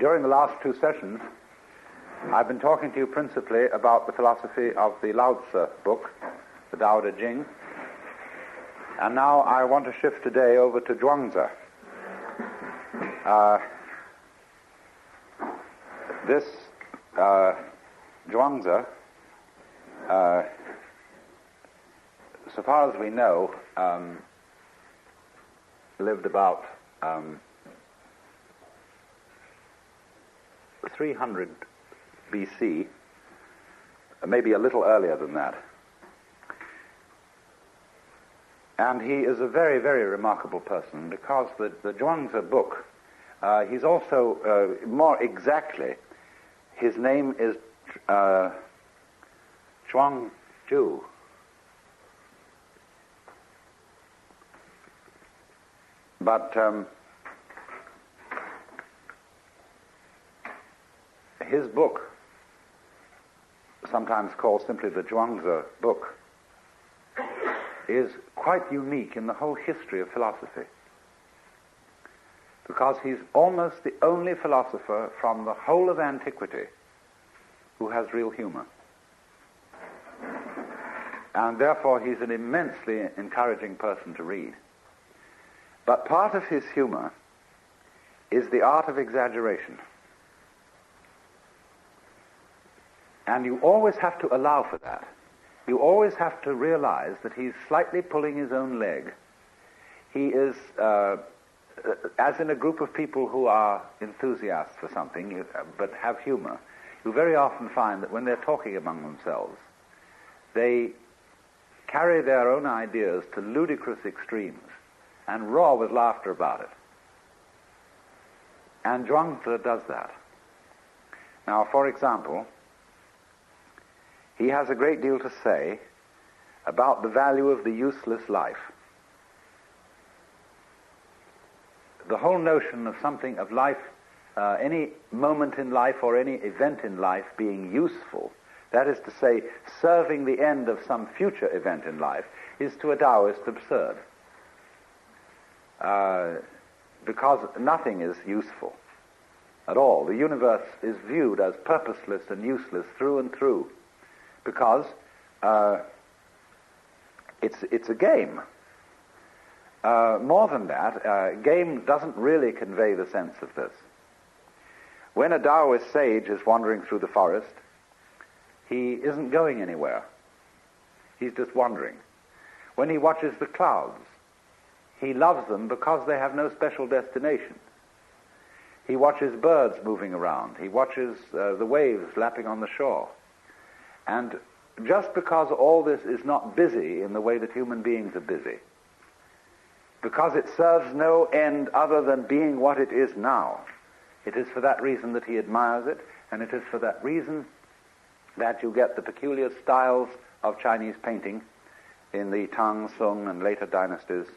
During the last two sessions, I've been talking to you principally about the philosophy of the Lao Tzu book, the Tao Te Ching, and now I want to shift today over to Zhuangzi. This Zhuangzi, so far as we know, lived about 300 BC, maybe a little earlier than that. And he is a very, very remarkable person because the Zhuangzi book, he's also, more exactly, his name is Zhuangzhu. But his book, sometimes called simply the Zhuangzi book, is quite unique in the whole history of philosophy, because he's almost the only philosopher from the whole of antiquity who has real humor. And therefore he's an immensely encouraging person to read. But part of his humor is the art of exaggeration. And you always have to allow for that. You always have to realize that he's slightly pulling his own leg. He is, as in a group of people who are enthusiasts for something, but have humor, you very often find that when they're talking among themselves, they carry their own ideas to ludicrous extremes and roar with laughter about it. And Zhuangzi does that. Now, for example, he has a great deal to say about the value of the useless life. The whole notion of something of life, any moment in life or any event in life being useful, that is to say, serving the end of some future event in life, is to a Taoist absurd. Because nothing is useful at all. The universe is viewed as purposeless and useless through and through, because it's a game. More than that, game doesn't really convey the sense of this. When a Taoist sage is wandering through the forest, he isn't going anywhere. He's just wandering. When he watches the clouds, he loves them because they have no special destination. He watches birds moving around. He watches the waves lapping on the shore. And just because all this is not busy in the way that human beings are busy, because it serves no end other than being what it is now, it is for that reason that he admires it, and it is for that reason that you get the peculiar styles of Chinese painting in the Tang, Sung, and later dynasties,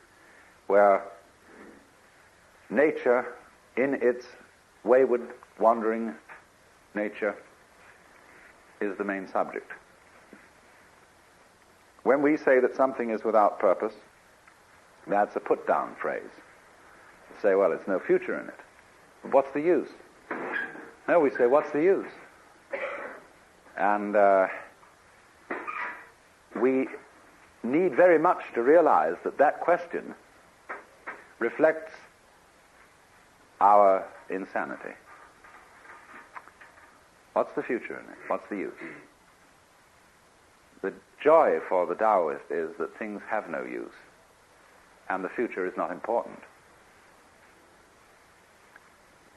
where nature, in its wayward, wandering nature, is the main subject. When we say that something is without purpose, that's a put-down phrase. Say, well, it's no future in it. But what's the use? No, we say, what's the use? And we need very much to realize that that question reflects our insanity. What's the future in it? What's the use? The joy for the Taoist is that things have no use, and the future is not important.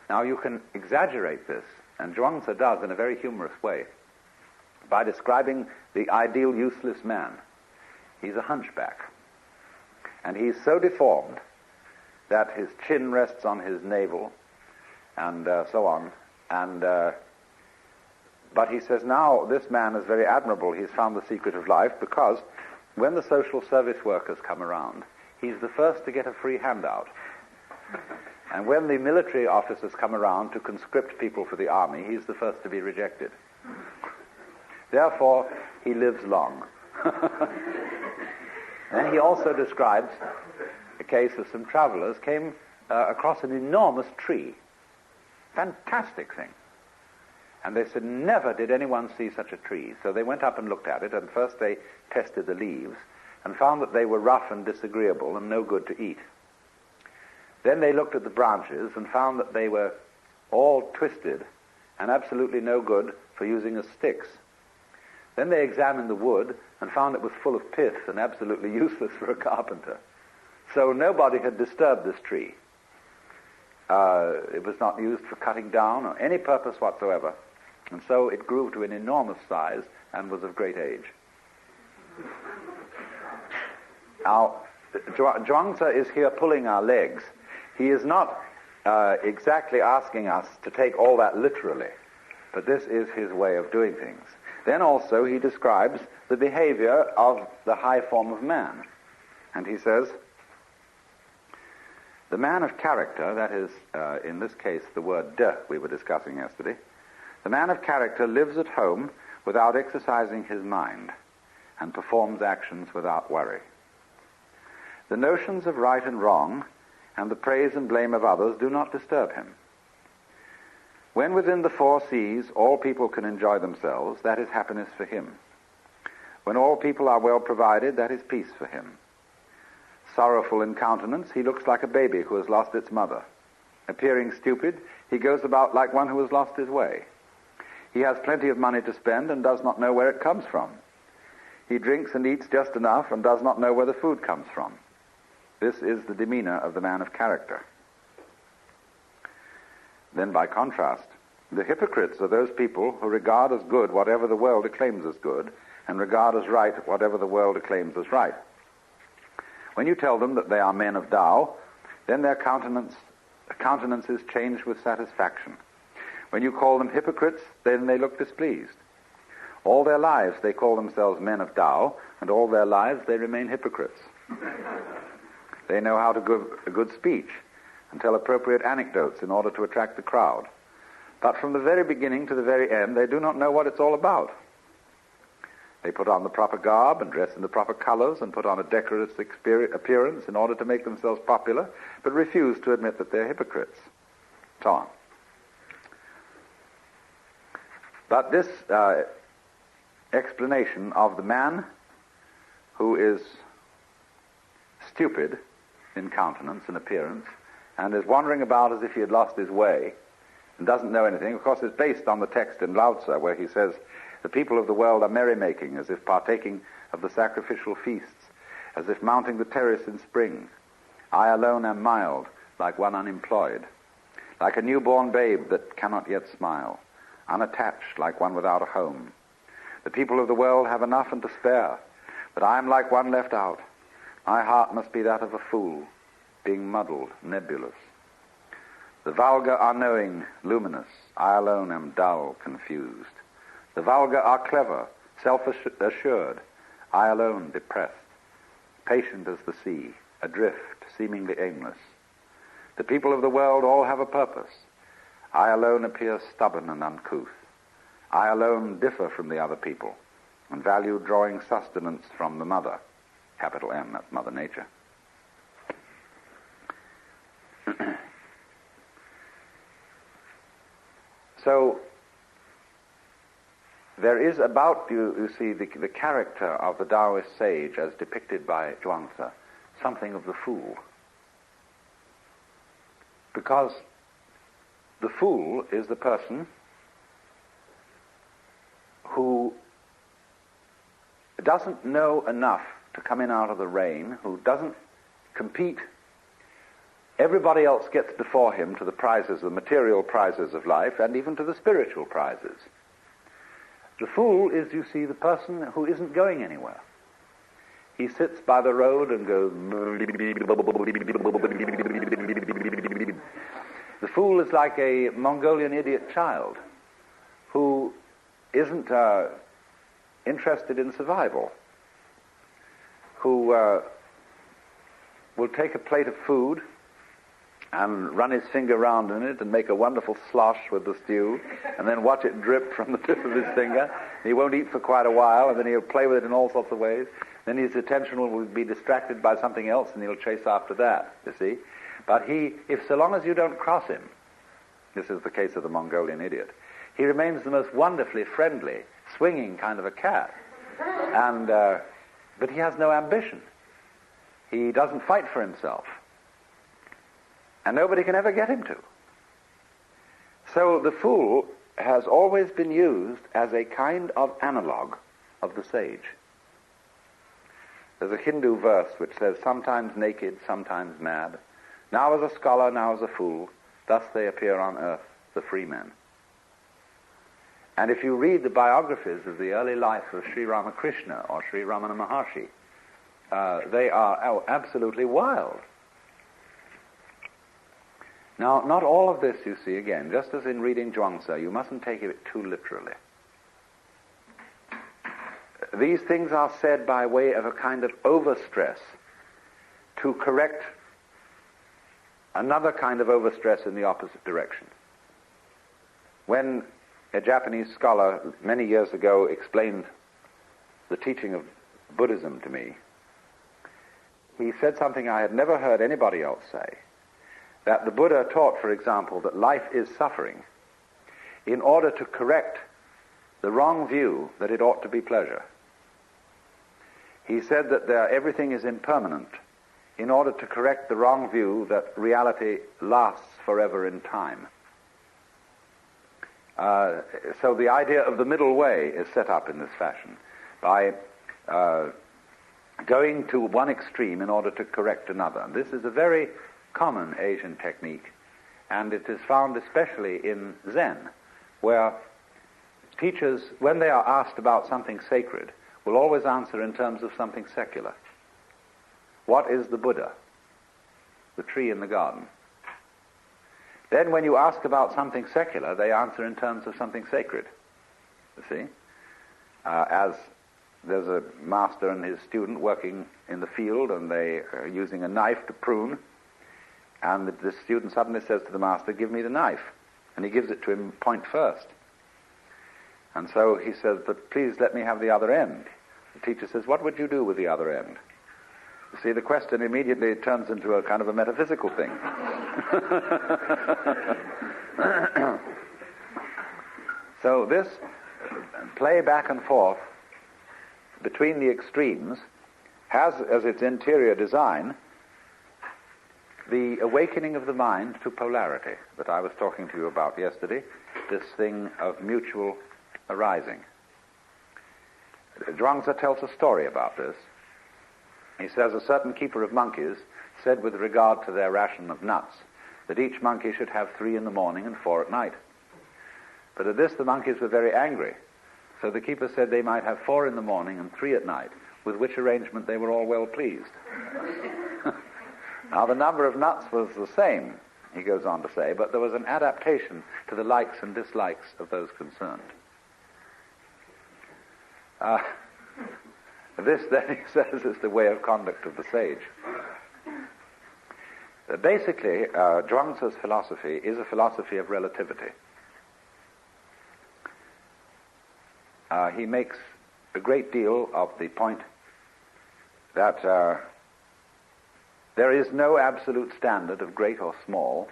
Now you can exaggerate this, and Zhuangzi does in a very humorous way, by describing the ideal useless man. He's a hunchback, and he's so deformed that his chin rests on his navel, and so on, and but he says, now this man is very admirable. He's found the secret of life, because when the social service workers come around, he's the first to get a free handout. And when the military officers come around to conscript people for the army, he's the first to be rejected. Therefore, he lives long. And he also describes a case of some travelers came across an enormous tree, fantastic thing. And they said, never did anyone see such a tree. So they went up and looked at it, and first they tested the leaves and found that they were rough and disagreeable and no good to eat. Then they looked at the branches and found that they were all twisted and absolutely no good for using as sticks. Then they examined the wood and found it was full of pith and absolutely useless for a carpenter. So nobody had disturbed this tree. It was not used for cutting down or any purpose whatsoever. And so it grew to an enormous size and was of great age. Now, Zhuangzi is here pulling our legs. He is not exactly asking us to take all that literally, but this is his way of doing things. Then also he describes the behavior of the high form of man. And he says, the man of character, that is, in this case, the word de we were discussing yesterday, the man of character lives at home without exercising his mind and performs actions without worry. The notions of right and wrong and the praise and blame of others do not disturb him. When within the four seas all people can enjoy themselves, that is happiness for him. When all people are well provided, that is peace for him. Sorrowful in countenance, he looks like a baby who has lost its mother. Appearing stupid, he goes about like one who has lost his way. He has plenty of money to spend and does not know where it comes from. He drinks and eats just enough and does not know where the food comes from. This is the demeanor of the man of character. Then, by contrast, the hypocrites are those people who regard as good whatever the world acclaims as good, and regard as right whatever the world acclaims as right. When you tell them that they are men of Tao, then their countenances change with satisfaction. When you call them hypocrites, then they look displeased. All their lives they call themselves men of Tao, and all their lives they remain hypocrites. They know how to give a good speech and tell appropriate anecdotes in order to attract the crowd. But from the very beginning to the very end, they do not know what it's all about. They put on the proper garb and dress in the proper colors and put on a decorous appearance in order to make themselves popular, but refuse to admit that they're hypocrites. So on. But this explanation of the man who is stupid in countenance and appearance and is wandering about as if he had lost his way and doesn't know anything, of course, is based on the text in Lao Tzu where he says, the people of the world are merrymaking as if partaking of the sacrificial feasts, as if mounting the terrace in spring. I alone am mild, like one unemployed, like a newborn babe that cannot yet smile, unattached like one without a home. The people of the world have enough and to spare, but I am like one left out. My heart must be that of a fool, being muddled, nebulous. The vulgar are knowing, luminous. I alone am dull, confused. The vulgar are clever, self-assured. I alone depressed, patient as the sea, adrift, seemingly aimless. The people of the world all have a purpose. I alone appear stubborn and uncouth. I alone differ from the other people and value drawing sustenance from the mother. Capital M, that's Mother Nature. So, there is about, you see, the character of the Taoist sage as depicted by Zhuangzi, something of the fool. Because the fool is the person who doesn't know enough to come in out of the rain, who doesn't compete. Everybody else gets before him to the prizes, the material prizes of life, and even to the spiritual prizes. The fool is, you see, the person who isn't going anywhere. He sits by the road and goes... The fool is like a Mongolian idiot child who isn't interested in survival, who will take a plate of food and run his finger round in it and make a wonderful slosh with the stew, and then watch it drip from the tip of his finger. He won't eat for quite a while, and then he'll play with it in all sorts of ways. Then his attention will be distracted by something else, and he'll chase after that, you see. But so long as you don't cross him, This is the case of the Mongolian idiot. He remains the most wonderfully friendly, swinging kind of a cat, but he has no ambition. He doesn't fight for himself, and nobody can ever get him to. So the fool has always been used as a kind of analog of the sage. There's a Hindu verse which says, sometimes naked, sometimes mad, now as a scholar, now as a fool, thus they appear on earth, the free men. And if you read the biographies of the early life of Sri Ramakrishna or Sri Ramana Maharshi, they are absolutely wild. Now, not all of this, you see, again, just as in reading Zhuangzi, you mustn't take it too literally. These things are said by way of a kind of overstress to correct another kind of overstress in the opposite direction. When a Japanese scholar many years ago explained the teaching of Buddhism to me, he said something I had never heard anybody else say, that the Buddha taught, for example, that life is suffering in order to correct the wrong view that it ought to be pleasure. He said that everything is impermanent in order to correct the wrong view that reality lasts forever in time. So the idea of the middle way is set up in this fashion, by going to one extreme in order to correct another. This is a very common Asian technique, and it is found especially in Zen, where teachers, when they are asked about something sacred, will always answer in terms of something secular. What is the Buddha? The tree in the garden. Then when you ask about something secular, they answer in terms of something sacred. You see? As there's a master and his student working in the field, and they are using a knife to prune, and the student suddenly says to the master, "Give me the knife." And he gives it to him point first. And so he says, "But please let me have the other end." The teacher says, "What would you do with the other end?" You see, the question immediately turns into a kind of a metaphysical thing. So this play back and forth between the extremes has as its interior design the awakening of the mind to polarity that I was talking to you about yesterday, this thing of mutual arising. Zhuangzi tells a story about this. He says a certain keeper of monkeys said with regard to their ration of nuts that each monkey should have 3 in the morning and 4 at night. But at this the monkeys were very angry, so the keeper said they might have 4 in the morning and 3 at night, with which arrangement they were all well pleased. Now the number of nuts was the same, he goes on to say, but there was an adaptation to the likes and dislikes of those concerned. This, then, he says, is the way of conduct of the sage. Basically, Zhuangzi's philosophy is a philosophy of relativity. He makes a great deal of the point that there is no absolute standard of great or small,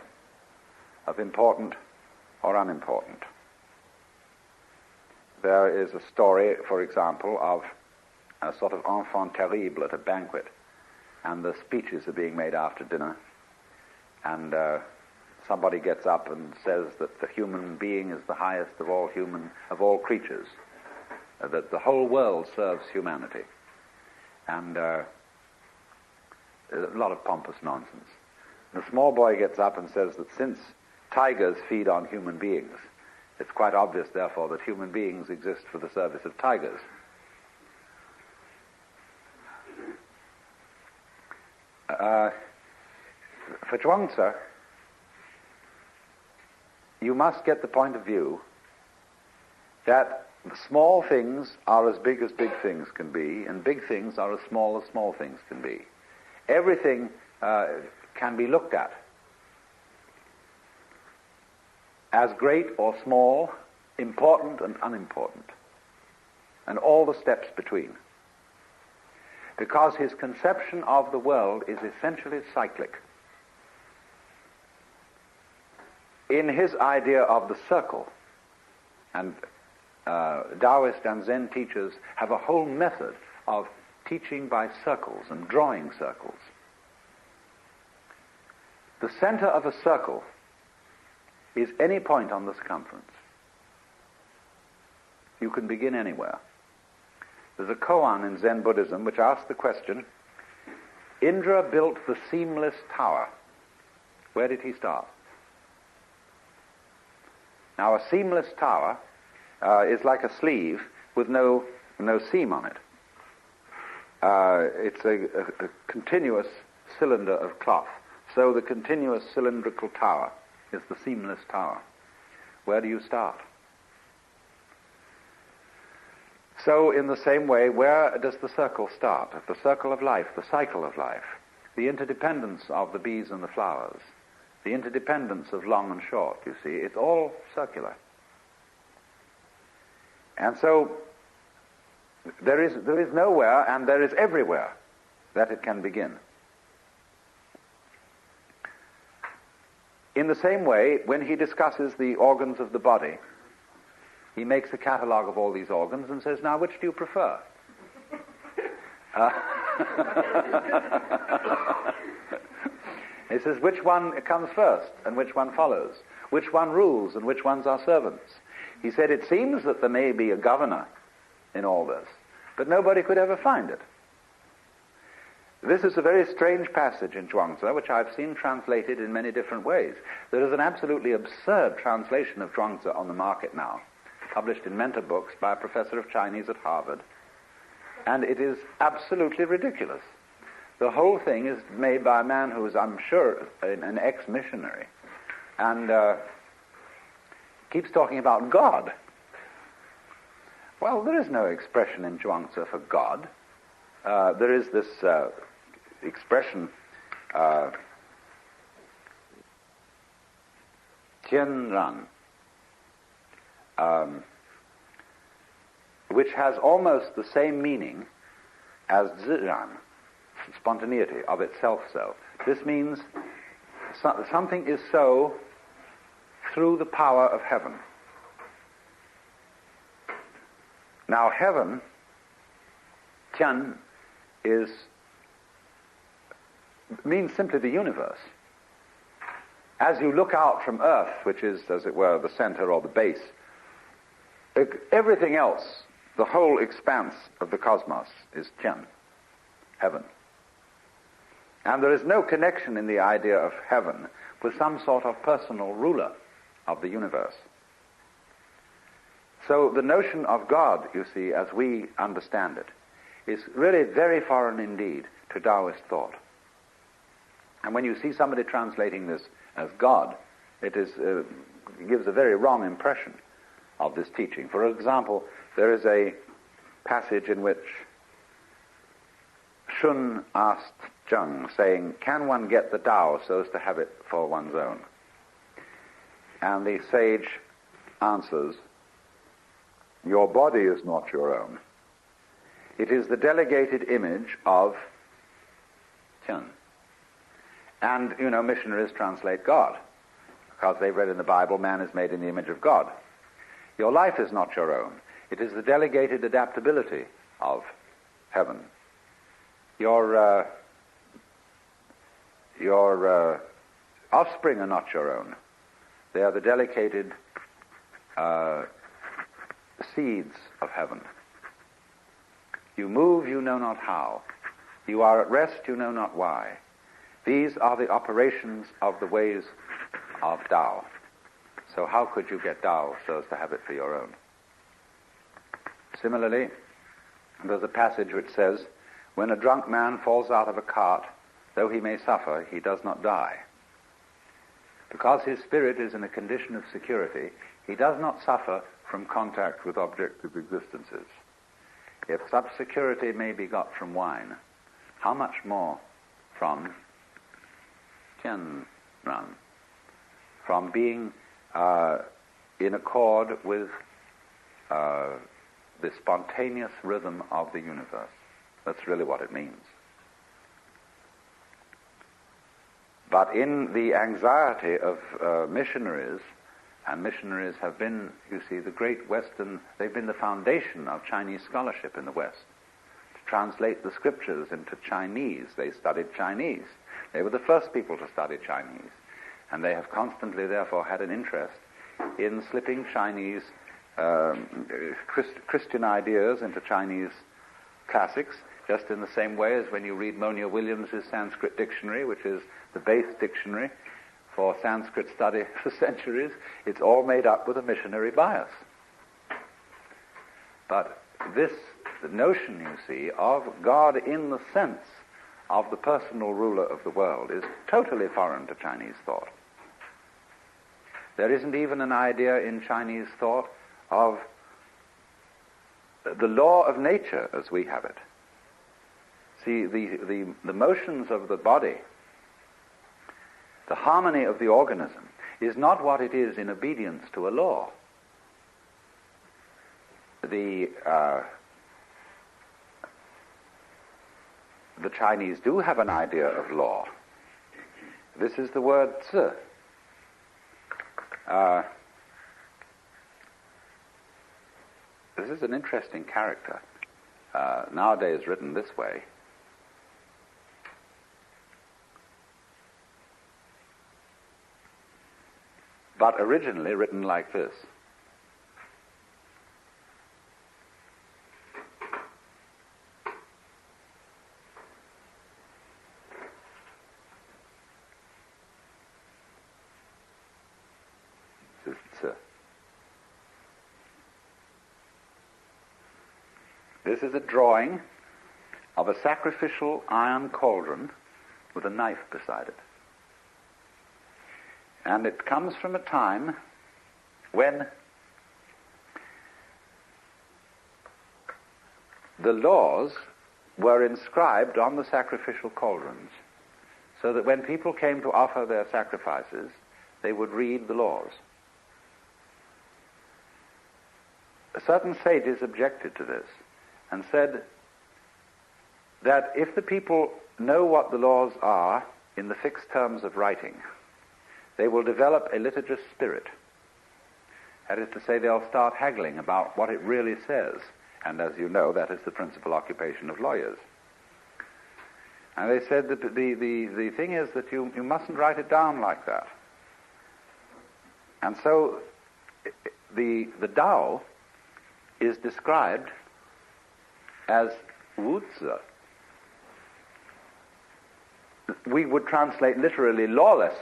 of important or unimportant. There is a story, for example, of a sort of enfant terrible at a banquet, and the speeches are being made after dinner, and somebody gets up and says that the human being is the highest of all creatures, that the whole world serves humanity, and there's a lot of pompous nonsense. And a small boy gets up and says that since tigers feed on human beings, it's quite obvious, therefore, that human beings exist for the service of tigers. For Zhuangzi, you must get the point of view that small things are as big things can be, and big things are as small things can be. Everything can be looked at as great or small, important and unimportant, and all the steps between. Because his conception of the world is essentially cyclic. in his idea of the circle, and Taoist and Zen teachers have a whole method of teaching by circles and drawing circles. The center of a circle is any point on the circumference. You can begin anywhere. There's a koan in Zen Buddhism which asks the question, Indra built the seamless tower. Where did he start? Now, a seamless tower is like a sleeve with no seam on it. It's a continuous cylinder of cloth. So the continuous cylindrical tower is the seamless tower. Where do you start? So in the same way, where does the circle start? At the circle of life, the cycle of life, the interdependence of the bees and the flowers, the interdependence of long and short, you see, it's all circular. And so there is nowhere and there is everywhere that it can begin. In the same way, when he discusses the organs of the body, he makes a catalogue of all these organs and says, now, which do you prefer? He says, which one comes first and which one follows? Which one rules and which ones are servants? He said, it seems that there may be a governor in all this, but nobody could ever find it. This is a very strange passage in Zhuangzi, which I've seen translated in many different ways. There is an absolutely absurd translation of Zhuangzi on the market now, published in mentor books by a professor of Chinese at Harvard, and it is absolutely ridiculous. The whole thing is made by a man who is, I'm sure, an ex-missionary, and keeps talking about God. Well, there is no expression in Zhuangzi for God. There is this expression, Tianran, which has almost the same meaning as Ziran, spontaneity, of itself so. This means something is so through the power of heaven. Now, heaven, Tian, means simply the universe. As you look out from Earth, which is, as it were, the center or the base, everything else, the whole expanse of the cosmos, is Tian, heaven. And there is no connection in the idea of heaven with some sort of personal ruler of the universe. So the notion of God, you see, as we understand it, is really very foreign indeed to Taoist thought. And when you see somebody translating this as God, it gives a very wrong impression of this teaching. For example, there is a passage in which Shun asked Zheng, saying, can one get the Tao so as to have it for one's own? And the sage answers, your body is not your own. It is the delegated image of Tian. And, missionaries translate God, because they've read in the Bible, man is made in the image of God. Your life is not your own. It is the delegated adaptability of heaven. Your offspring are not your own. They are the delegated seeds of heaven. You move, you know not how. You are at rest, you know not why. These are the operations of the ways of Tao. So how could you get Tao so as to have it for your own? Similarly, there's a passage which says, when a drunk man falls out of a cart, though he may suffer, he does not die. Because his spirit is in a condition of security, he does not suffer from contact with objective existences. If such security may be got from wine, how much more from Tianran, from being in accord with the spontaneous rhythm of the universe. That's really what it means. But in the anxiety of missionaries, and missionaries have been, you see, the great Western, they've been the foundation of Chinese scholarship in the West. To translate the scriptures into Chinese, they studied Chinese. They were the first people to study Chinese. And they have constantly, therefore, had an interest in slipping Chinese Christian ideas into Chinese classics, just in the same way as when you read Monia Williams's Sanskrit dictionary, which is the base dictionary for Sanskrit study for centuries, it's all made up with a missionary bias. But this notion, you see, of God in the sense of the personal ruler of the world is totally foreign to Chinese thought. There isn't even an idea in Chinese thought of the law of nature as we have it. See, the motions of the body, the harmony of the organism, is not what it is in obedience to a law. The Chinese do have an idea of law. This is the word zi. This is an interesting character, nowadays written this way. But originally written like this. This is a drawing of a sacrificial iron cauldron with a knife beside it. And it comes from a time when the laws were inscribed on the sacrificial cauldrons, so that when people came to offer their sacrifices, they would read the laws. Certain sages objected to this and said that if the people know what the laws are in the fixed terms of writing, they will develop a litigious spirit. That is to say, they'll start haggling about what it really says. And as you know, that is the principal occupation of lawyers. And they said that the thing is that you mustn't write it down like that. And so the Tao is described as Wuzi. We would translate literally lawless,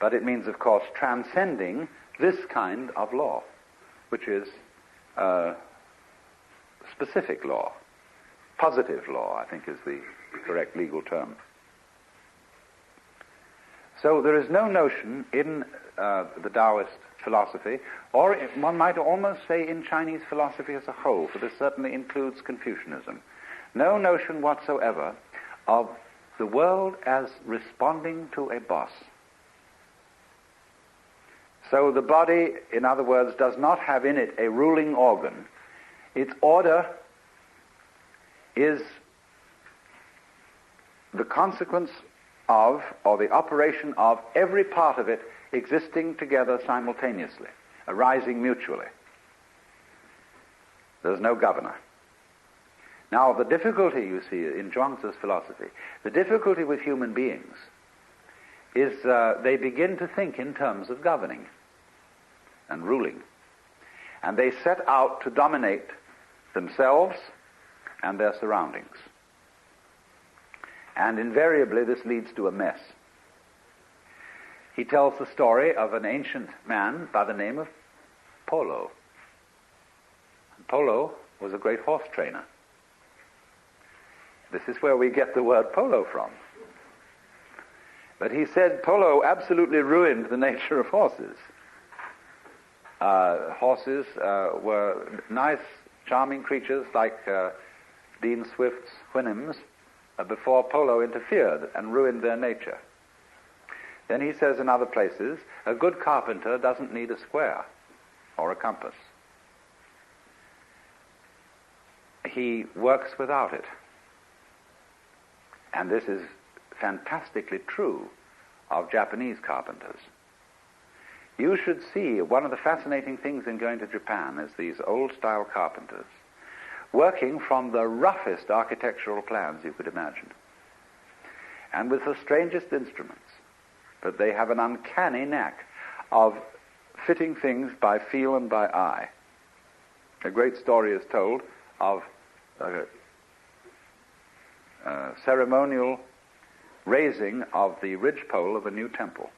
but it means, of course, transcending this kind of law, which is specific law. Positive law, I think, is the correct legal term. So there is no notion in the Taoist philosophy, or one might almost say in Chinese philosophy as a whole, for this certainly includes Confucianism, no notion whatsoever of the world as responding to a boss. So the body, in other words, does not have in it a ruling organ. Its order is the consequence of, or the operation of, every part of it existing together simultaneously, arising mutually. There's no governor. Now, the difficulty, you see, in Zhuangzi's philosophy, the difficulty with human beings is they begin to think in terms of governing and ruling. And they set out to dominate themselves and their surroundings. And invariably this leads to a mess. He tells the story of an ancient man by the name of Polo. Polo was a great horse trainer. This is where we get the word polo from. But he said Polo absolutely ruined the nature of horses. Horses were nice, charming creatures like Dean Swift's Houyhnhnms before Polo interfered and ruined their nature. Then he says in other places, a good carpenter doesn't need a square or a compass. He works without it. And this is fantastically true of Japanese carpenters. You should see, one of the fascinating things in going to Japan is these old-style carpenters working from the roughest architectural plans you could imagine, and with the strangest instruments. But they have an uncanny knack of fitting things by feel and by eye. A great story is told of a ceremonial raising of the ridgepole of a new temple.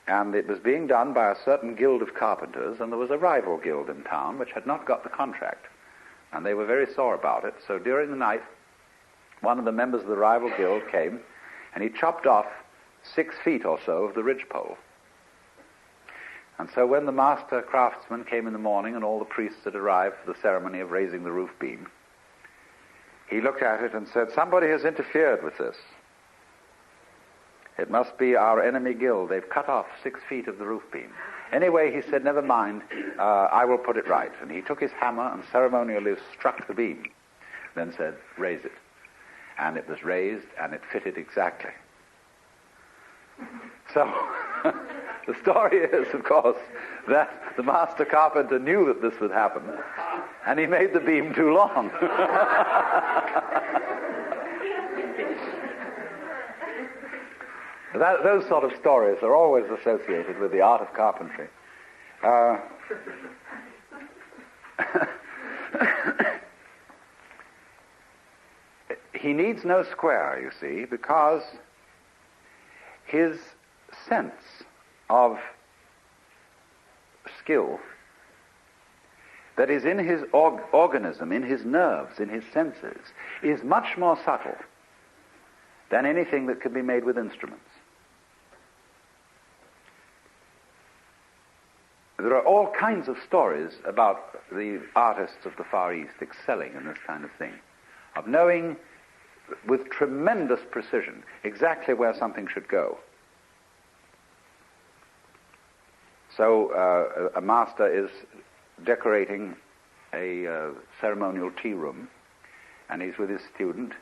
And it was being done by a certain guild of carpenters, and there was a rival guild in town which had not got the contract. And they were very sore about it. So during the night, one of the members of the rival guild came, and he chopped off 6 feet or so of the ridgepole. And so when the master craftsman came in the morning and all the priests had arrived for the ceremony of raising the roof beam, he looked at it and said, "Somebody has interfered with this. It must be our enemy guild. They've cut off 6 feet of the roof beam." Anyway, he said, "Never mind, I will put it right." And he took his hammer and ceremonially struck the beam, then said, "Raise it." And it was raised, and it fitted exactly. So, the story is, of course, that the master carpenter knew that this would happen, and he made the beam too long. Those sort of stories are always associated with the art of carpentry. He needs no square, you see, because his sense of skill that is in his organism, in his nerves, in his senses, is much more subtle than anything that can be made with instruments. There are all kinds of stories about the artists of the Far East excelling in this kind of thing, of knowing with tremendous precision exactly where something should go. So a master is decorating a ceremonial tea room, and he's with his student,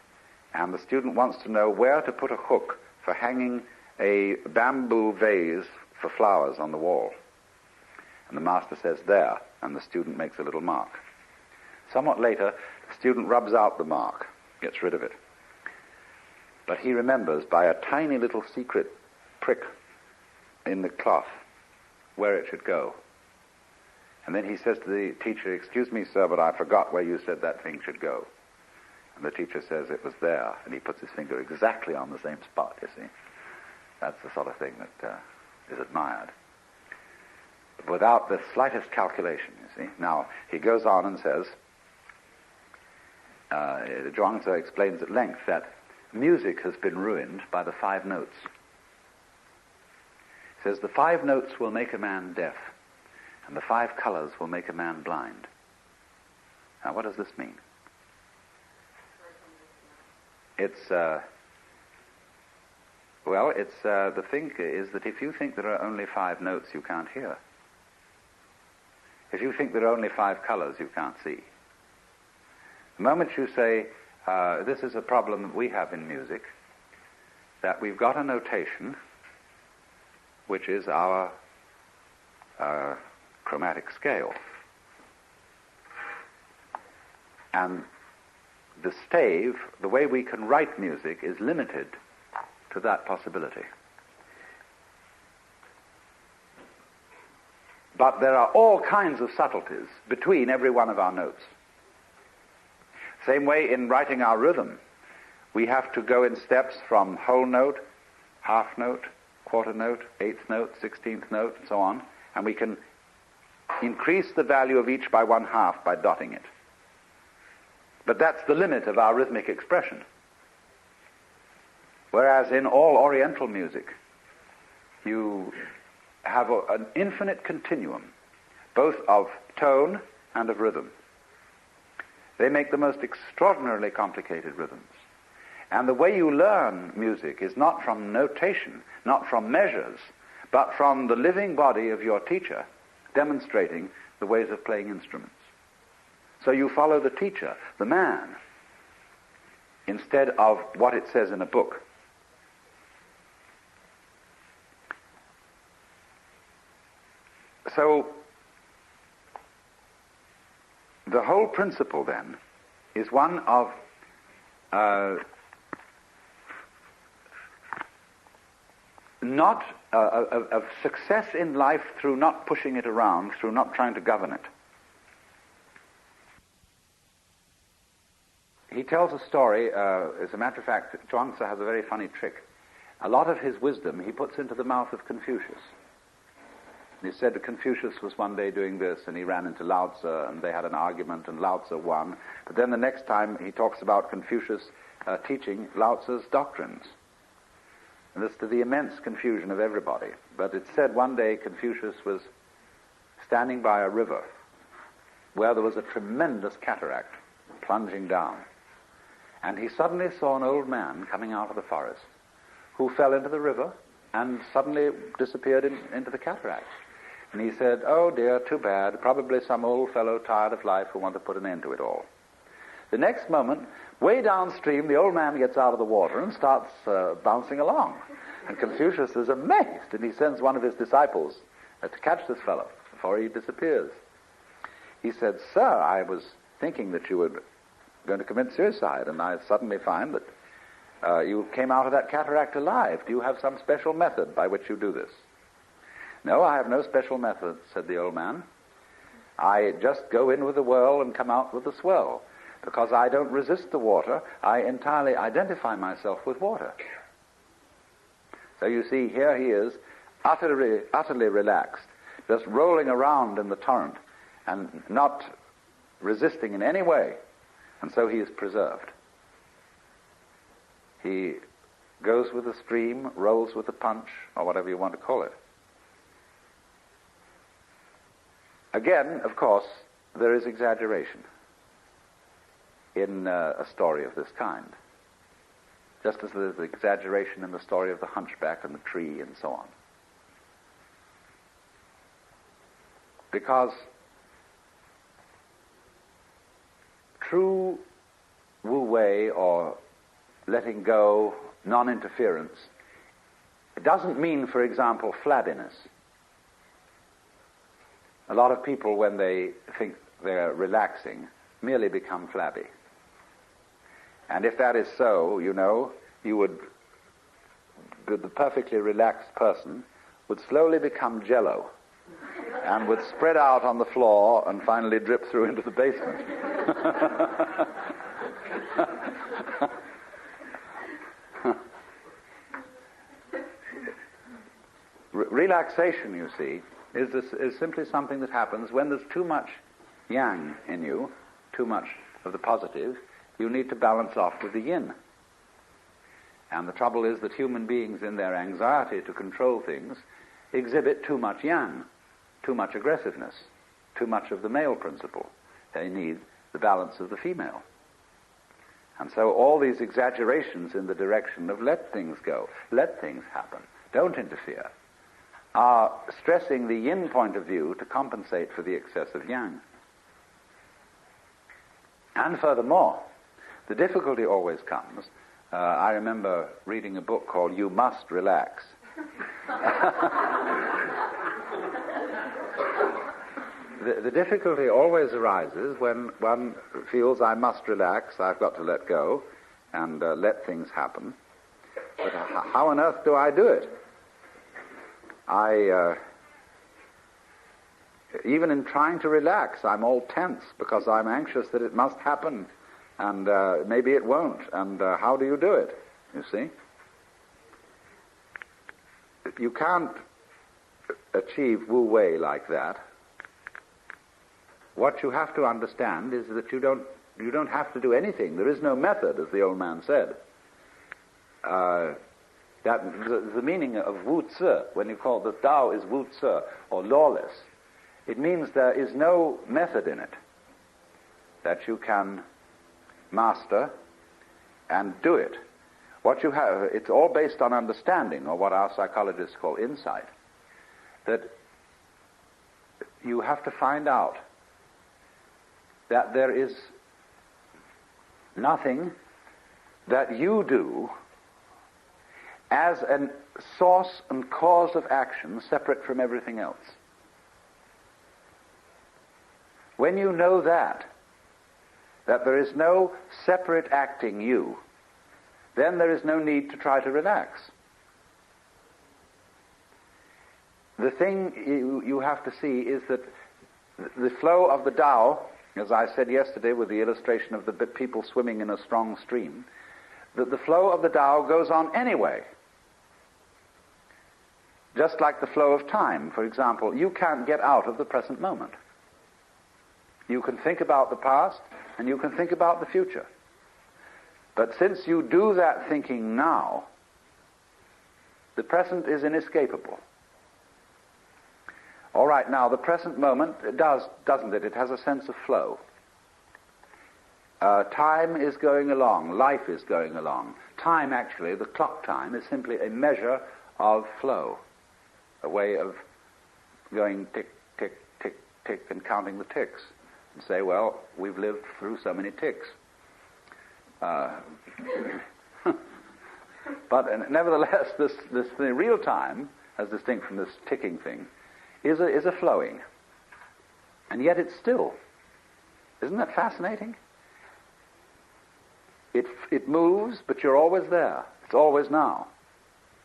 and the student wants to know where to put a hook for hanging a bamboo vase for flowers on the wall. And the master says, "There," and the student makes a little mark. Somewhat later, the student rubs out the mark, gets rid of it. But he remembers by a tiny little secret prick in the cloth where it should go. And then he says to the teacher, "Excuse me, sir, but I forgot where you said that thing should go." And the teacher says, "It was there," and he puts his finger exactly on the same spot, you see. That's the sort of thing that is admired, without the slightest calculation, you see. Now, he goes on and says, Zhuangzi explains at length that music has been ruined by the 5 notes. He says, the 5 notes will make a man deaf, and the 5 colors will make a man blind. Now, what does this mean? It's, the thing is that if you think there are only 5 notes, you can't hear. If you think there are only 5 colors, you can't see. The moment you say, this is a problem that we have in music, that we've got a notation, which is our chromatic scale. And the stave, the way we can write music, is limited to that possibility. But there are all kinds of subtleties between every one of our notes. Same way in writing our rhythm, we have to go in steps from whole note, half note, quarter note, 8th note, 16th note, and so on, and we can increase the value of each by 1/2 by dotting it. But that's the limit of our rhythmic expression. Whereas in all Oriental music, you have an infinite continuum, both of tone and of rhythm. They make the most extraordinarily complicated rhythms. And the way you learn music is not from notation, not from measures, but from the living body of your teacher demonstrating the ways of playing instruments. So you follow the teacher, the man. instead of what it says in a book. So, the whole principle then is one of of success in life through not pushing it around, through not trying to govern it. He tells a story, as a matter of fact, Chuang-Tzu has a very funny trick. A lot of his wisdom he puts into the mouth of Confucius. He said that Confucius was one day doing this, and he ran into Lao Tzu, and they had an argument, and Lao Tzu won. But then the next time he talks about Confucius teaching Lao Tzu's doctrines. And this to the immense confusion of everybody. But it said one day Confucius was standing by a river where there was a tremendous cataract plunging down. And he suddenly saw an old man coming out of the forest who fell into the river and suddenly disappeared into the cataract. And he said, "Oh dear, too bad, probably some old fellow tired of life who wanted to put an end to it all." The next moment, way downstream, the old man gets out of the water and starts bouncing along. And Confucius is amazed, and he sends one of his disciples to catch this fellow before he disappears. He said, "Sir, I was thinking that you were going to commit suicide, and I suddenly find that you came out of that cataract alive. Do you have some special method by which you do this?" "No, I have no special method," said the old man. "I just go in with the whirl and come out with the swirl. Because I don't resist the water, I entirely identify myself with water." So you see, here he is, utterly relaxed, just rolling around in the torrent and not resisting in any way. And so he is preserved. He goes with the stream, rolls with the punch, or whatever you want to call it. Again, of course, there is exaggeration in a story of this kind. Just as there's exaggeration in the story of the hunchback and the tree and so on. Because true wu-wei, or letting go, non-interference, it doesn't mean, for example, flabbiness. A lot of people, when they think they're relaxing, merely become flabby. And if that is so, the perfectly relaxed person would slowly become jello and would spread out on the floor and finally drip through into the basement. Relaxation, you see, is simply something that happens when there's too much yang in you, too much of the positive. You need to balance off with the yin. And the trouble is that human beings, in their anxiety to control things, exhibit too much yang, too much aggressiveness, too much of the male principle. They need the balance of the female. And so all these exaggerations in the direction of let things go, let things happen, don't interfere, are stressing the yin point of view to compensate for the excess of yang. And furthermore, the difficulty always comes. I remember reading a book called You Must Relax. The difficulty always arises when one feels I must relax, I've got to let go, and let things happen. But how on earth do I do it? Even in trying to relax, I'm all tense because I'm anxious that it must happen, and maybe it won't, and how do you do it, you see? You can't achieve wu-wei like that. What you have to understand is that you don't have to do anything. There is no method, as the old man said. That the meaning of wu-zi, when you call the Tao is wu-zi, or lawless, it means there is no method in it that you can master and do it. What you have, it's all based on understanding, or what our psychologists call insight, that you have to find out that there is nothing that you do as a source and cause of action separate from everything else. When you know that there is no separate acting you, then there is no need to try to relax. The thing you have to see is that the flow of the Tao, as I said yesterday with the illustration of the people swimming in a strong stream, that the flow of the Tao goes on anyway. Just like the flow of time, for example, you can't get out of the present moment. You can think about the past and you can think about the future. But since you do that thinking now, the present is inescapable. All right, now the present moment doesn't it? It has a sense of flow. Time is going along, life is going along. Time, actually, the clock time, is simply a measure of flow, a way of going tick, tick, tick, tick, and counting the ticks. And say, well, we've lived through so many ticks. But nevertheless, this real time, as distinct from this ticking thing, is a flowing. And yet it's still. Isn't that fascinating? It moves, but you're always there. It's always now.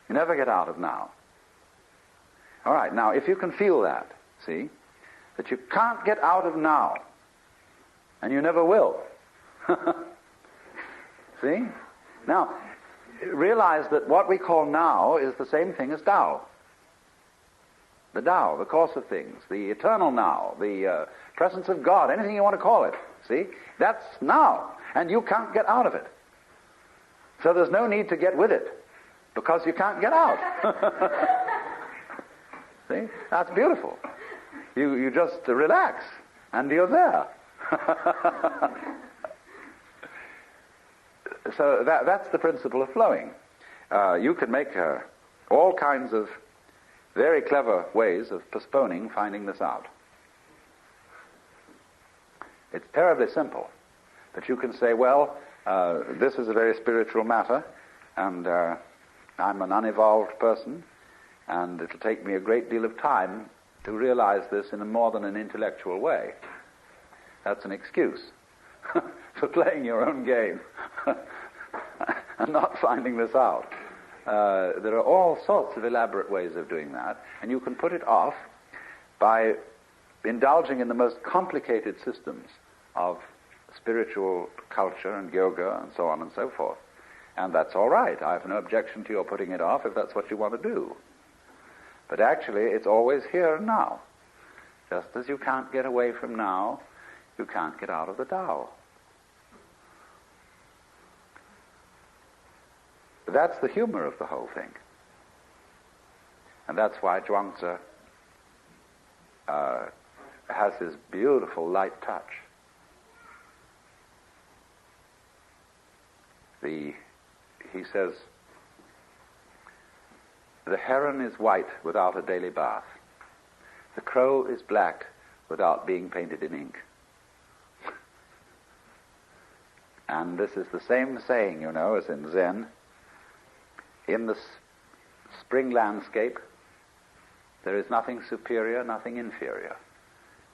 You never get out of now. All right, now, if you can feel that, see, that you can't get out of now, and you never will. See? Now, realize that what we call now is the same thing as Tao. The Tao, the course of things, the eternal now, the presence of God, anything you want to call it. See? That's now, and you can't get out of it. So there's no need to get with it, because you can't get out. See? That's beautiful. You just relax, and you're there. So that's the principle of flowing. You can make all kinds of very clever ways of postponing finding this out. It's terribly simple. But you can say, well, this is a very spiritual matter, and I'm an unevolved person, and it'll take me a great deal of time to realize this in a more than an intellectual way. That's an excuse for playing your own game and not finding this out. There are all sorts of elaborate ways of doing that, and you can put it off by indulging in the most complicated systems of spiritual culture and yoga and so on and so forth. And that's all right. I have no objection to your putting it off if that's what you want to do. But actually, it's always here and now. Just as you can't get away from now, you can't get out of the Tao. That's the humor of the whole thing. And that's why Zhuangzi has his beautiful light touch. He says, the heron is white without a daily bath. The crow is black without being painted in ink. And this is the same saying, as in Zen. In the spring landscape, there is nothing superior, nothing inferior.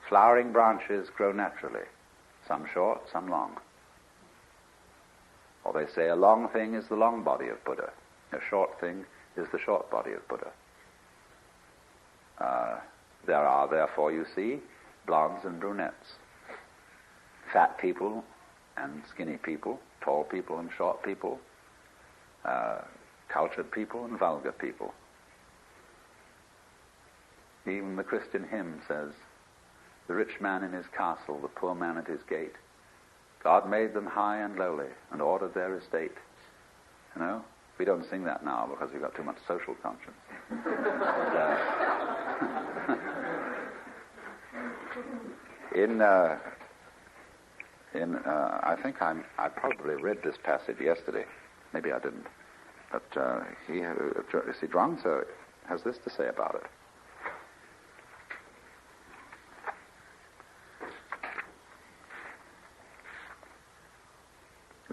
Flowering branches grow naturally, some short, some long. Or they say a long thing is the long body of Buddha. A short thing is the short body of Buddha. There are, therefore, you see, blondes and brunettes, fat people and skinny people, tall people and short people, cultured people and vulgar people. Even the Christian hymn says, the rich man in his castle, the poor man at his gate. God made them high and lowly and ordered their estate. We don't sing that now because we've got too much social conscience. I think I probably read this passage yesterday. Maybe I didn't. But Zhuangzi has this to say about it.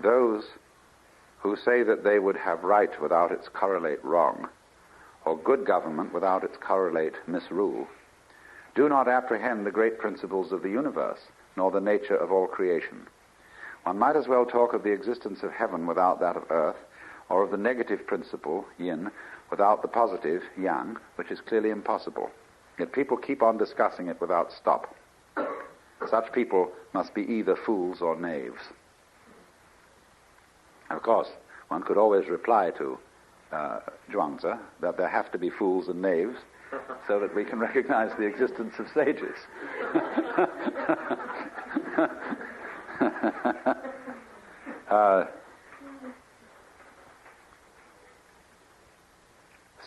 Those who say that they would have right without its correlate wrong, or good government without its correlate misrule, do not apprehend the great principles of the universe, nor the nature of all creation. One might as well talk of the existence of heaven without that of earth, or of the negative principle, yin, without the positive, yang, which is clearly impossible. Yet people keep on discussing it without stop. Such people must be either fools or knaves. Of course, one could always reply to Zhuangzi that there have to be fools and knaves so that we can recognize the existence of sages.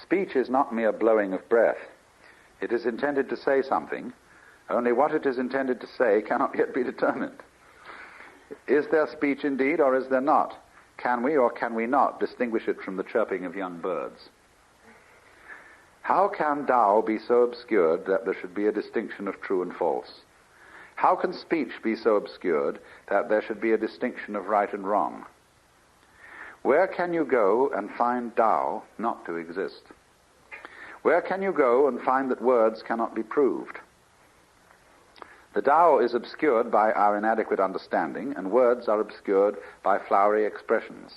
Speech is not mere blowing of breath. It is intended to say something, only what it is intended to say cannot yet be determined. Is there speech indeed, or is there not? Can we or can we not distinguish it from the chirping of young birds? How can Tao be so obscured that there should be a distinction of true and false? How can speech be so obscured that there should be a distinction of right and wrong? Where can you go and find Tao not to exist? Where can you go and find that words cannot be proved? The Tao is obscured by our inadequate understanding, and words are obscured by flowery expressions.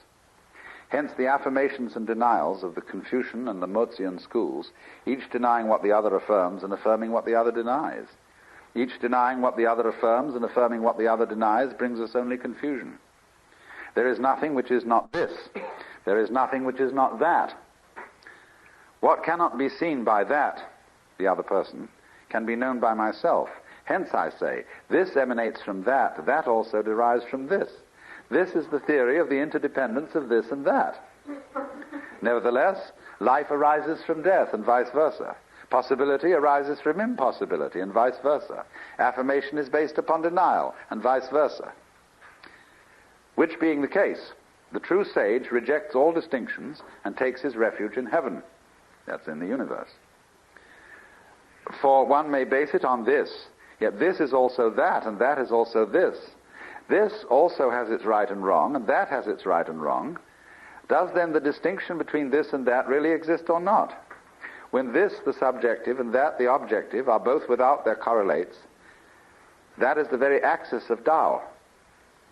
Hence the affirmations and denials of the Confucian and the Mozian schools, each denying what the other affirms and affirming what the other denies. Each denying what the other affirms and affirming what the other denies brings us only confusion. There is nothing which is not this. There is nothing which is not that. What cannot be seen by that, the other person, can be known by myself. Hence I say, this emanates from that, that also derives from this. This is the theory of the interdependence of this and that. Nevertheless, life arises from death and vice versa. Possibility arises from impossibility and vice versa. Affirmation is based upon denial and vice versa. Which being the case, the true sage rejects all distinctions and takes his refuge in heaven. That's in the universe. For one may base it on this, yet this is also that, and that is also this. This also has its right and wrong, and that has its right and wrong. Does then the distinction between this and that really exist or not? When this, the subjective, and that, the objective, are both without their correlates, that is the very axis of Tao.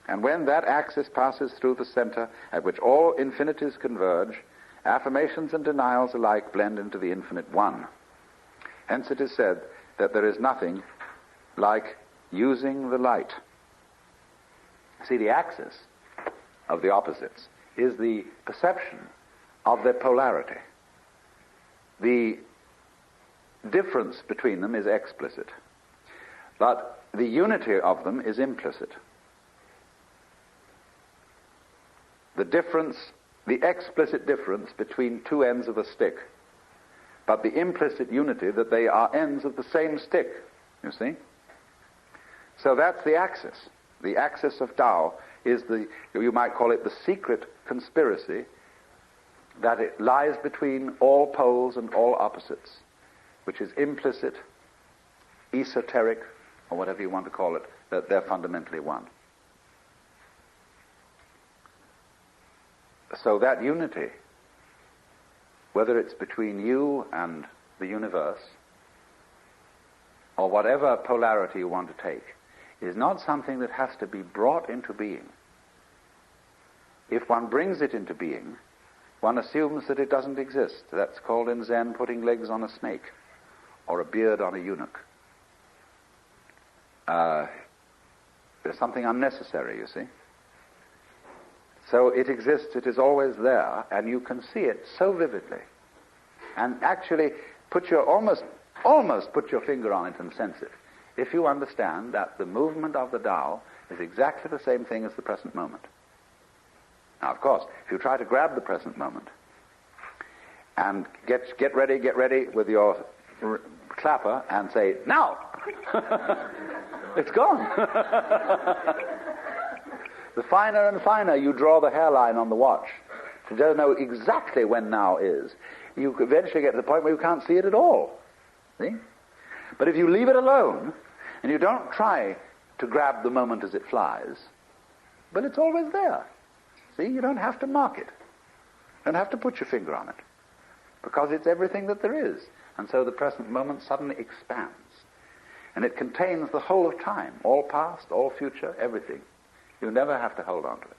And when that axis passes through the center at which all infinities converge, affirmations and denials alike blend into the infinite one. Hence it is said that there is nothing like using the light. See, the axis of the opposites is the perception of their polarity. The difference between them is explicit, but the unity of them is implicit. The difference, the explicit difference between two ends of a stick, but the implicit unity that they are ends of the same stick, you see? So that's the axis. The axis of Tao is the, you might call it the secret conspiracy that it lies between all poles and all opposites, which is implicit, esoteric, or whatever you want to call it, that they're fundamentally one. So that unity, whether it's between you and the universe, or whatever polarity you want to take, is not something that has to be brought into being. If one brings it into being, one assumes that it doesn't exist. That's called in Zen putting legs on a snake, or a beard on a eunuch. There's something unnecessary, you see. So it exists, it is always there, and you can see it so vividly. And actually almost put your finger on it and sense it, if you understand that the movement of the Tao is exactly the same thing as the present moment. Now, of course, if you try to grab the present moment and get ready with your clapper and say, now! It's gone. The finer and finer you draw the hairline on the watch to know exactly when now is, you eventually get to the point where you can't see it at all. See? But if you leave it alone, and you don't try to grab the moment as it flies, but it's always there. See, you don't have to mark it. You don't have to put your finger on it. Because it's everything that there is. And so the present moment suddenly expands. And it contains the whole of time, all past, all future, everything. You never have to hold on to it.